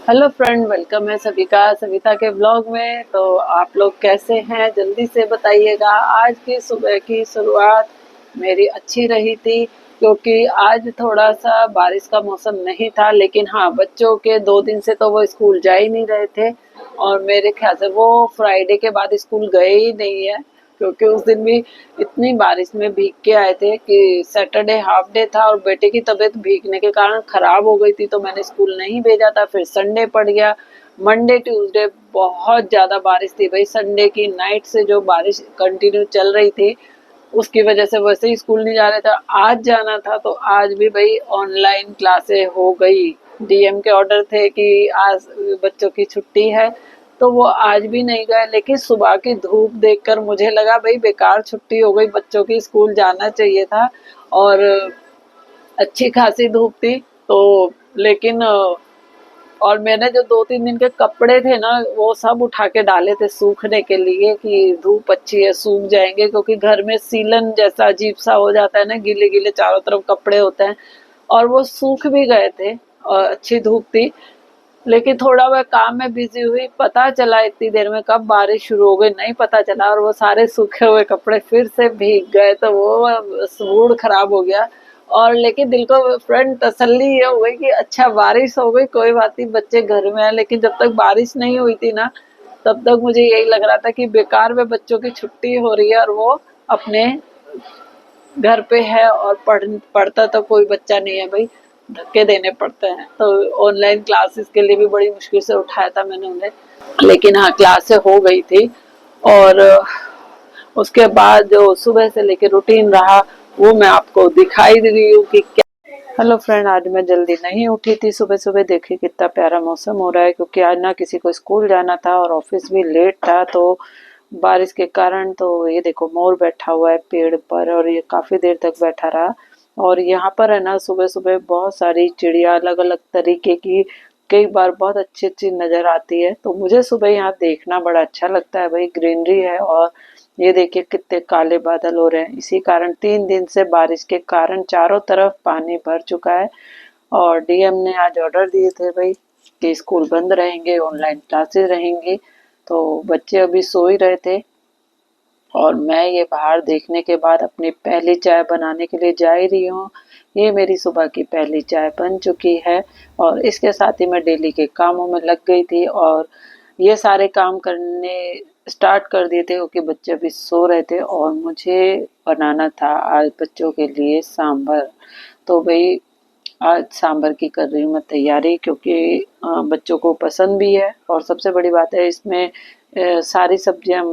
Hello friend, welcome है सभी का सविता के ब्लॉग में। तो आप लोग कैसे हैं, जल्दी से बताइएगा। आज की सुबह की शुरुआत मेरी अच्छी रही थी क्योंकि आज थोड़ा सा बारिश का मौसम नहीं था, लेकिन हाँ, बच्चों के 2 दिन से तो वो स्कूल जा ही नहीं रहे थे और मेरे ख्याल से वो फ्राइडे के बाद स्कूल गए ही नहीं है क्योंकि उस दिन भी इतनी बारिश में भीग के आए थे कि सैटरडे हाफ डे था और बेटे की तबीयत भीगने के कारण खराब हो गई थी, तो मैंने स्कूल नहीं भेजा था। फिर संडे पड़ गया, मंडे ट्यूसडे बहुत ज्यादा बारिश थी भाई। संडे की नाइट से जो बारिश कंटिन्यू चल रही थी उसकी वजह से वैसे ही स्कूल नहीं जा रहे थे। आज जाना था तो आज भी भाई ऑनलाइन क्लासे हो गई। डीएम के ऑर्डर थे कि आज बच्चों की छुट्टी है, तो वो आज भी नहीं गए। लेकिन सुबह की धूप देखकर मुझे लगा भाई बेकार छुट्टी हो गई, बच्चों की स्कूल जाना चाहिए था। और अच्छी खासी धूप थी तो लेकिन और मैंने जो 2-3 दिन के कपड़े थे ना वो सब उठा के डाले थे सूखने के लिए कि धूप अच्छी है, सूख जाएंगे, क्योंकि घर में सीलन जैसा अजीब सा हो जाता है ना, गीले गीले चारों तरफ कपड़े होते हैं। और वो सूख भी गए थे और अच्छी धूप थी। लेकिन थोड़ा मैं काम में बिजी हुई, पता चला इतनी देर में कब बारिश शुरू हो गई नहीं पता चला, और वो सारे सूखे हुए कपड़े फिर से भीग गए, तो वो मूड खराब हो गया। और लेकिन दिल को फ्रेंड तसल्ली ये हो गई कि अच्छा बारिश हो गई, कोई बात नहीं, बच्चे घर में हैं। लेकिन जब तक बारिश नहीं हुई थी ना, तब तक मुझे यही लग रहा था कि बेकार में बच्चों की छुट्टी हो रही है और वो अपने घर पे है और पढ़ता तो कोई बच्चा नहीं है भाई, धक्के देने पड़ते हैं। तो ऑनलाइन क्लासेस के लिए भी बड़ी मुश्किल से उठाया था मैंने उन्हें, लेकिन हाँ क्लासे हो गई थी। और उसके बाद जो सुबह से लेकर रूटीन रहा वो मैं आपको दिखाई दे रही हूँ कि क्या। हेलो फ्रेंड, आज मैं जल्दी नहीं उठी थी सुबह सुबह। देखिए कितना प्यारा मौसम हो रहा है, क्योंकि आज ना किसी को स्कूल जाना था और ऑफिस भी लेट था, तो बारिश के कारण। तो ये देखो मोर बैठा हुआ है पेड़ पर और ये काफी देर तक बैठा रहा। और यहाँ पर है ना सुबह सुबह बहुत सारी चिड़िया अलग अलग तरीके की कई बार बहुत अच्छी अच्छी नजर आती है, तो मुझे सुबह यहाँ देखना बड़ा अच्छा लगता है भाई। ग्रीनरी है और ये देखिए कितने काले बादल हो रहे हैं, इसी कारण 3 दिन से बारिश के कारण चारों तरफ पानी भर चुका है। और डीएम ने आज ऑर्डर दिए थे भाई कि स्कूल बंद रहेंगे, ऑनलाइन क्लासेस रहेंगी। तो बच्चे अभी सो ही रहे थे और मैं ये बाहर देखने के बाद अपनी पहली चाय बनाने के लिए जा ही रही हूँ। ये मेरी सुबह की पहली चाय बन चुकी है और इसके साथ ही मैं डेली के कामों में लग गई थी। और ये सारे काम करने स्टार्ट कर दिए थे क्योंकि बच्चे अभी सो रहे थे और मुझे बनाना था आज बच्चों के लिए सांभर। तो भाई आज सांभर की कर रही हूँ मैं तैयारी, क्योंकि बच्चों को पसंद भी है और सबसे बड़ी बात है इसमें सारी सब्जियां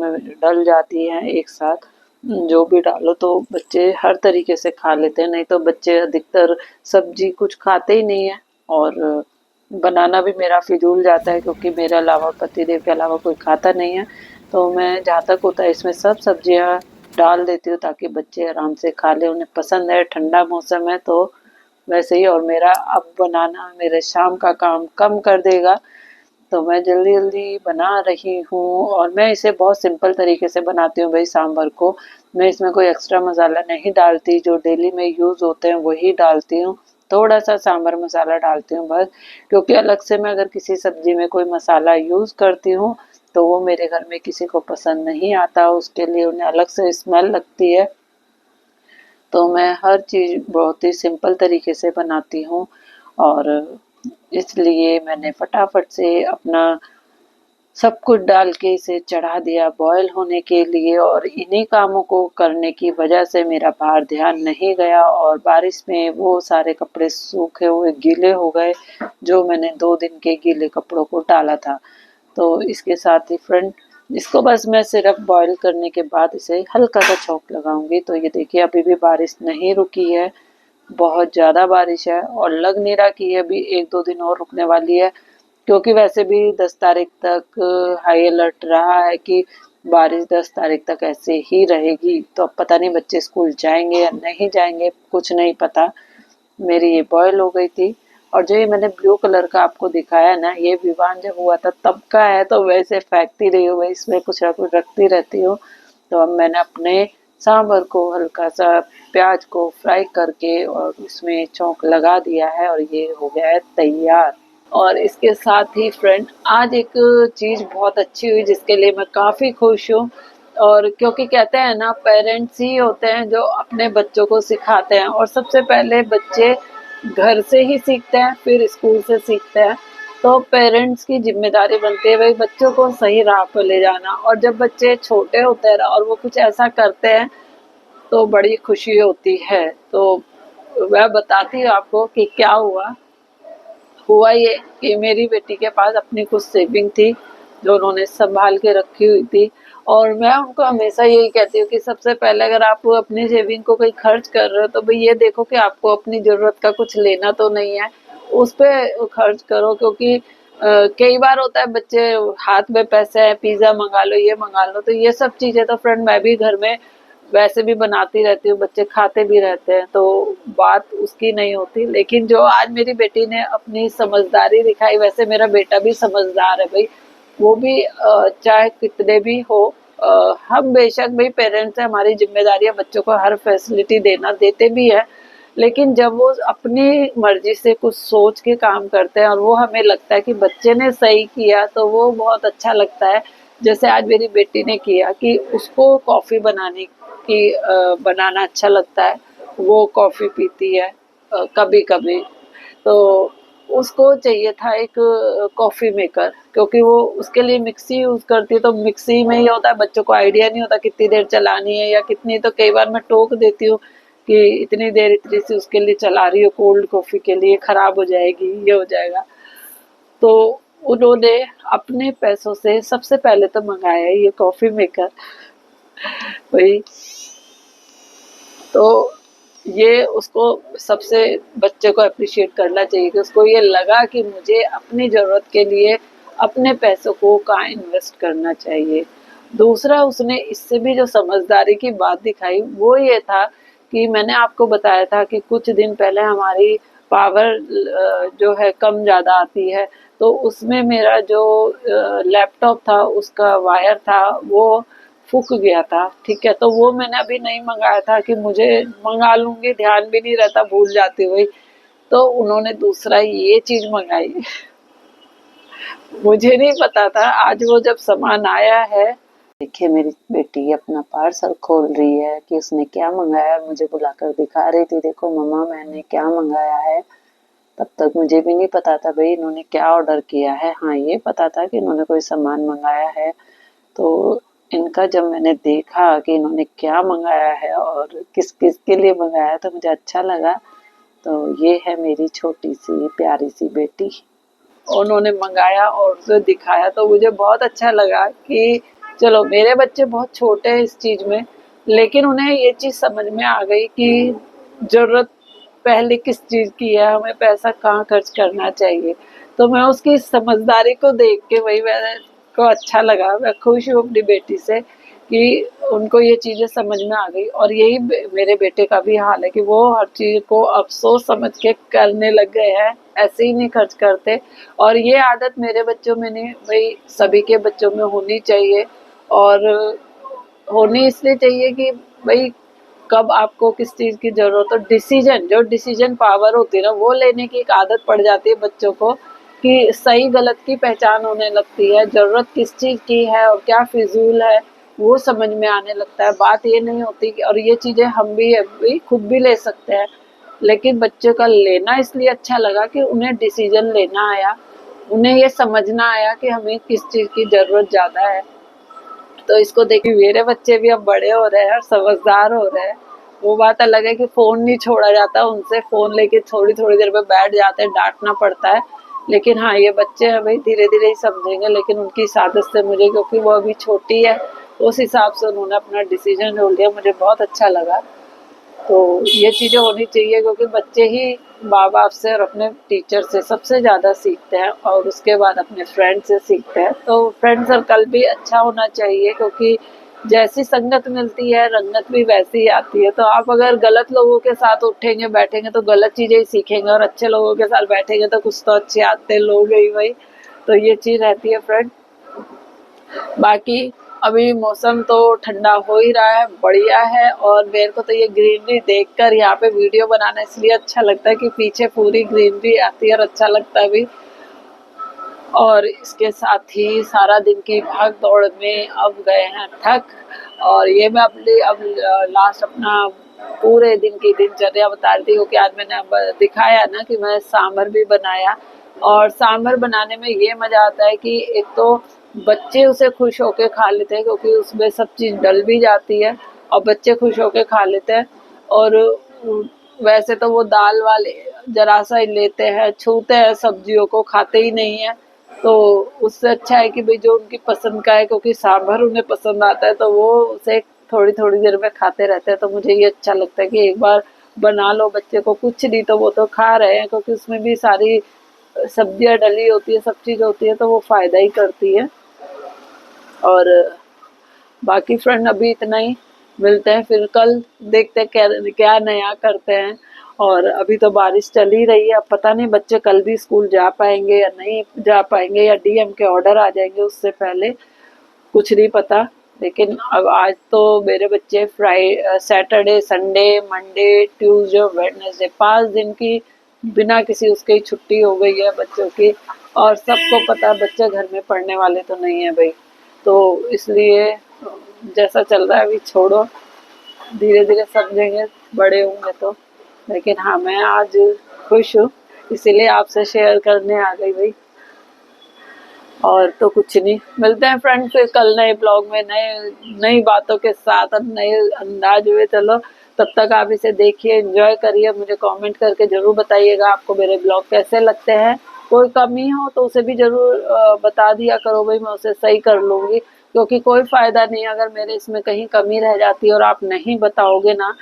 डल जाती हैं एक साथ। जो भी डालो तो बच्चे हर तरीके से खा लेते हैं, नहीं तो बच्चे अधिकतर सब्जी कुछ खाते ही नहीं है। और बनाना भी मेरा फिजूल जाता है क्योंकि मेरे अलावा पतिदेव के अलावा कोई खाता नहीं है। तो मैं जहाँ तक होता है इसमें सब सब्जियां डाल देती हूँ ताकि बच्चे आराम से खा ले, उन्हें पसंद है। ठंडा मौसम है तो वैसे ही। और मेरा अब बनाना मेरे शाम का काम कम कर देगा, तो मैं जल्दी जल्दी बना रही हूँ। और मैं इसे बहुत सिंपल तरीके से बनाती हूँ भाई सांभर को। मैं इसमें कोई एक्स्ट्रा मसाला नहीं डालती, जो डेली में यूज होते हैं वही डालती हूँ। थोड़ा सा सांभर मसाला डालती हूँ बस, क्योंकि अलग से मैं अगर किसी सब्जी में कोई मसाला यूज करती हूँ तो वो मेरे घर में किसी को पसंद नहीं आता, उसके लिए उन्हें अलग से स्मेल लगती है। तो मैं हर चीज़ बहुत ही सिंपल तरीके से बनाती हूँ और इसलिए मैंने फटाफट से अपना सब कुछ डाल के इसे चढ़ा दिया बॉयल होने के लिए। और इन्हीं कामों को करने की वजह से मेरा बाहर ध्यान नहीं गया और बारिश में वो सारे कपड़े सूखे हुए गीले हो गए जो मैंने 2 दिन के गीले कपड़ों को डाला था। तो इसके साथ ही फ्रेंड इसको बस मैं सिर्फ बॉईल करने के बाद इसे हल्का सा छौंक लगाऊंगी। तो ये देखिए अभी भी बारिश नहीं रुकी है, बहुत ज़्यादा बारिश है और लग नहीं रहा कि ये अभी 1-2 दिन और रुकने वाली है, क्योंकि वैसे भी 10 तारीख तक हाई अलर्ट रहा है कि बारिश 10 तारीख तक ऐसे ही रहेगी। तो अब पता नहीं बच्चे स्कूल जाएंगे या नहीं जाएंगे, कुछ नहीं पता। मेरी ये बॉयल हो गई थी। और जो ये मैंने ब्लू कलर का आपको दिखाया ना, ये विवान जब हुआ था तब का है, तो वैसे फेंकती रही हूँ भाई, इसमें कुछ ना कुछ रखती रहती हूँ। तो अब मैंने अपने सांभर को हल्का सा प्याज को फ्राई करके और उसमें चौंक लगा दिया है और ये हो गया है तैयार। और इसके साथ ही फ्रेंड आज एक चीज़ बहुत अच्छी हुई जिसके लिए मैं काफ़ी खुश हूँ। और क्योंकि कहते हैं ना, पेरेंट्स ही होते हैं जो अपने बच्चों को सिखाते हैं, और सबसे पहले बच्चे घर से ही सीखते हैं, फिर स्कूल से सीखते हैं। तो पेरेंट्स की जिम्मेदारी बनती है भाई बच्चों को सही राह पर ले जाना। और जब बच्चे छोटे होते हैं और वो कुछ ऐसा करते हैं तो बड़ी खुशी होती है। तो मैं बताती हूँ आपको कि क्या हुआ। हुआ ये कि मेरी बेटी के पास अपनी कुछ सेविंग थी जो उन्होंने संभाल के रखी हुई थी। और मैं उनको हमेशा यही कहती हूँ कि सबसे पहले अगर आप अपनी सेविंग को कहीं खर्च कर रहे हो तो भाई ये देखो कि आपको अपनी ज़रूरत का कुछ लेना तो नहीं है, उस पे खर्च करो। क्योंकि कई बार होता है बच्चे हाथ में पैसे है, पिज़्ज़ा मंगा लो, ये मंगा लो, तो ये सब चीज़ें तो फ्रेंड मैं भी घर में वैसे भी बनाती रहती हूँ, बच्चे खाते भी रहते हैं, तो बात उसकी नहीं होती। लेकिन जो आज मेरी बेटी ने अपनी समझदारी दिखाई, वैसे मेरा बेटा भी समझदार है भाई, वो भी चाहे कितने भी हो, हम बेशक भाई पेरेंट्स हैं, हमारी जिम्मेदारी है बच्चों को हर फैसिलिटी देना, देते भी है। लेकिन जब वो अपनी मर्जी से कुछ सोच के काम करते हैं और वो हमें लगता है कि बच्चे ने सही किया तो वो बहुत अच्छा लगता है। जैसे आज मेरी बेटी ने किया कि उसको कॉफ़ी बनाने की बनाना अच्छा लगता है, वो कॉफ़ी पीती है कभी-कभी। तो उसको चाहिए था एक कॉफ़ी मेकर, क्योंकि वो उसके लिए मिक्सी यूज़ करती है, तो मिक्सी में ये होता है बच्चों को आइडिया नहीं होता कितनी देर चलानी है या कितनी, तो कई बार मैं टोक देती हूँ कि इतनी देर इतनी सी उसके लिए चला रही हो, कोल्ड कॉफ़ी के लिए ख़राब हो जाएगी, ये हो जाएगा। तो उन्होंने अपने पैसों से सबसे पहले तो मँगाया ये कॉफ़ी मेकर। वही तो ये उसको सबसे बच्चे को एप्रिशिएट करना चाहिए कि उसको ये लगा कि मुझे अपनी ज़रूरत के लिए अपने पैसों को कहाँ इन्वेस्ट करना चाहिए। दूसरा उसने इससे भी जो समझदारी की बात दिखाई वो ये था कि मैंने आपको बताया था कि कुछ दिन पहले हमारी पावर जो है कम ज़्यादा आती है, तो उसमें मेरा जो लैपटॉप था उसका वायर था वो फूक गया था, ठीक है? तो वो मैंने अभी नहीं मँगाया था कि मुझे मँगा लूँगी, ध्यान भी नहीं रहता, भूल जाती हुई। तो उन्होंने दूसरा ये चीज़ मँगाई। मुझे नहीं पता था, आज वो जब सामान आया है, देखिए मेरी बेटी अपना पार्सल खोल रही है कि उसने क्या मँगाया, मुझे बुलाकर दिखा रही थी, देखो मम्मा मैंने क्या मँगाया है। तब तक मुझे भी नहीं पता था भई इन्होंने क्या ऑर्डर किया है। हाँ, ये पता था कि इन्होंने कोई सामान मँगाया है। तो इनका जब मैंने देखा कि इन्होंने क्या मंगाया है और किस किस के लिए मंगाया है तो मुझे अच्छा लगा। तो ये है मेरी छोटी सी प्यारी सी बेटी। उन्होंने मंगाया और उसे दिखाया तो मुझे बहुत अच्छा लगा कि चलो मेरे बच्चे बहुत छोटे हैं इस चीज़ में, लेकिन उन्हें ये चीज़ समझ में आ गई कि ज़रूरत पहले किस चीज़ की है, हमें पैसा कहाँ खर्च करना चाहिए। तो मैं उसकी समझदारी को देख के वही मेरे को अच्छा लगा, मैं खुश हूँ अपनी बेटी से कि उनको ये चीज़ें समझ में आ गई। और यही मेरे बेटे का भी हाल है कि वो हर चीज़ को अब सोच समझ के करने लग गए हैं, ऐसे ही नहीं खर्च करते। और ये आदत मेरे बच्चों में नहीं, भाई सभी के बच्चों में होनी चाहिए। और होनी इसलिए चाहिए कि भाई कब आपको किस चीज़ की ज़रूरत हो, डिसीजन जो डिसीजन पावर होती है ना वो लेने की एक आदत पड़ जाती है बच्चों को कि सही गलत की पहचान होने लगती है, ज़रूरत किस चीज़ की है और क्या फिजूल है वो समझ में आने लगता है। बात ये नहीं होती कि, और ये चीज़ें हम भी खुद भी ले सकते हैं, लेकिन बच्चे का लेना इसलिए अच्छा लगा कि उन्हें डिसीजन लेना आया, उन्हें ये समझना आया कि हमें किस चीज़ की ज़रूरत ज़्यादा है। तो इसको देखिए मेरे बच्चे भी अब बड़े हो रहे हैं और समझदार हो रहे हैं। वो बात अलग है कि फ़ोन नहीं छोड़ा जाता उनसे, फ़ोन लेके थोड़ी-थोड़ी देर में बैठ जाते हैं, डाँटना पड़ता है। लेकिन हाँ, ये बच्चे हैं भई धीरे-धीरे ही समझेंगे, लेकिन उनकी इस आदत से मुझे, क्योंकि वो अभी छोटी है, उस हिसाब से उन्होंने अपना डिसीज़न जो लिया मुझे बहुत अच्छा लगा। तो ये चीज़ें होनी चाहिए क्योंकि बच्चे ही माँ-बाप से और अपने टीचर से सबसे ज़्यादा सीखते हैं और उसके बाद अपने फ्रेंड से सीखते हैं। तो फ्रेंड सर्कल भी अच्छा होना चाहिए क्योंकि जैसी संगत मिलती है रंगत भी वैसी ही आती है। तो आप अगर गलत लोगों के साथ उठेंगे बैठेंगे तो गलत चीज़ें ही सीखेंगे, और अच्छे लोगों के साथ बैठेंगे तो कुछ तो अच्छे आते लोग ही वही। तो ये चीज़ रहती है फ्रेंड। बाकी अभी मौसम तो ठंडा हो ही रहा है, बढ़िया है। और मेरे को तो ये ग्रीनरी देखकर यहाँ पे वीडियो बनाना इसलिए अच्छा लगता है कि पीछे पूरी ग्रीनरी आती है और अच्छा लगता है भी। और इसके साथ ही सारा दिन की भाग दौड़ में अब गए हैं थक। और ये मैं अब लास्ट अपना पूरे दिन की दिनचर्या बता रही हूँ कि आज मैंने दिखाया ना कि मैं सांभर भी बनाया। और सांभर बनाने में ये मजा आता है कि एक तो बच्चे उसे खुश होके खा लेते हैं क्योंकि उसमें सब चीज डल भी जाती है और बच्चे खुश होके खा लेते हैं। और वैसे तो वो दाल वाले जरा सा ही लेते हैं, छूते हैं, सब्जियों को खाते ही नहीं है। तो उससे अच्छा है कि भाई जो उनकी पसंद का है, क्योंकि सांभर उन्हें पसंद आता है तो वो उसे थोड़ी थोड़ी देर में खाते रहते हैं। तो मुझे ये अच्छा लगता है कि एक बार बना लो, बच्चे को कुछ नहीं तो वो तो खा रहे हैं, क्योंकि उसमें भी सारी सब्जियां डली होती है, सब चीज होती है, तो वो फायदा ही करती है। और बाकी फ्रेंड अभी इतना ही, मिलते हैं फिर कल, देखते हैं क्या क्या नया करते हैं। और अभी तो बारिश चल ही रही है, अब पता नहीं बच्चे कल भी स्कूल जा पाएंगे या नहीं जा पाएंगे, या डीएम के ऑर्डर आ जाएंगे उससे पहले, कुछ नहीं पता। लेकिन अब आज तो मेरे बच्चे Saturday, Sunday, Monday, Tuesday, Wednesday 5 दिन की बिना किसी उसके ही छुट्टी हो गई है बच्चों की। और सबको पता है बच्चे घर में पढ़ने वाले तो नहीं है भाई, तो इसलिए जैसा चल रहा है अभी छोड़ो, धीरे धीरे समझेंगे, बड़े होंगे तो। लेकिन हाँ, मैं आज खुश हूँ, इसीलिए आपसे शेयर करने आ गई भाई। और तो कुछ नहीं, मिलते हैं फ्रेंड फिर कल नए ब्लॉग में नए नई बातों के साथ और नए अंदाज में। चलो, तब तक आप इसे देखिए, एंजॉय करिए, मुझे कमेंट करके जरूर बताइएगा आपको मेरे ब्लॉग कैसे लगते हैं। कोई कमी हो तो उसे भी जरूर बता दिया करो भाई, मैं उसे सही कर लूंगी। क्योंकि कोई फायदा नहीं अगर मेरे इसमें कहीं कमी रह जाती है और आप नहीं बताओगे ना,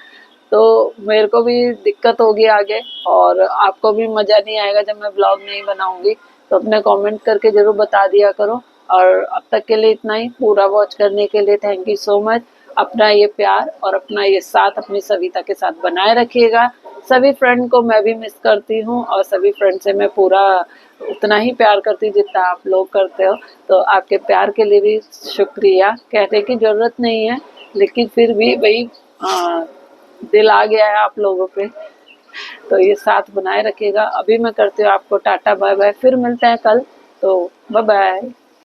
तो मेरे को भी दिक्कत होगी आगे, और आपको भी मजा नहीं आएगा जब मैं ब्लॉग नहीं बनाऊंगी। तो अपने कमेंट करके जरूर बता दिया करो। और अब तक के लिए इतना ही, पूरा वॉच करने के लिए थैंक यू सो मच। अपना ये प्यार और अपना ये साथ अपनी सविता के साथ बनाए रखिएगा। सभी फ्रेंड को मैं भी मिस करती हूँ, और सभी फ्रेंड से मैं पूरा उतना ही प्यार करती हूँ जितना आप लोग करते हो। तो आपके प्यार के लिए भी शुक्रिया, कहने की जरूरत नहीं है, लेकिन फिर भी भाई दिल आ गया है आप लोगों पे। तो ये साथ बनाए रखिएगा। अभी मैं करती हूँ आपको टाटा बाय बाय, फिर मिलते हैं कल। तो बाय बाय।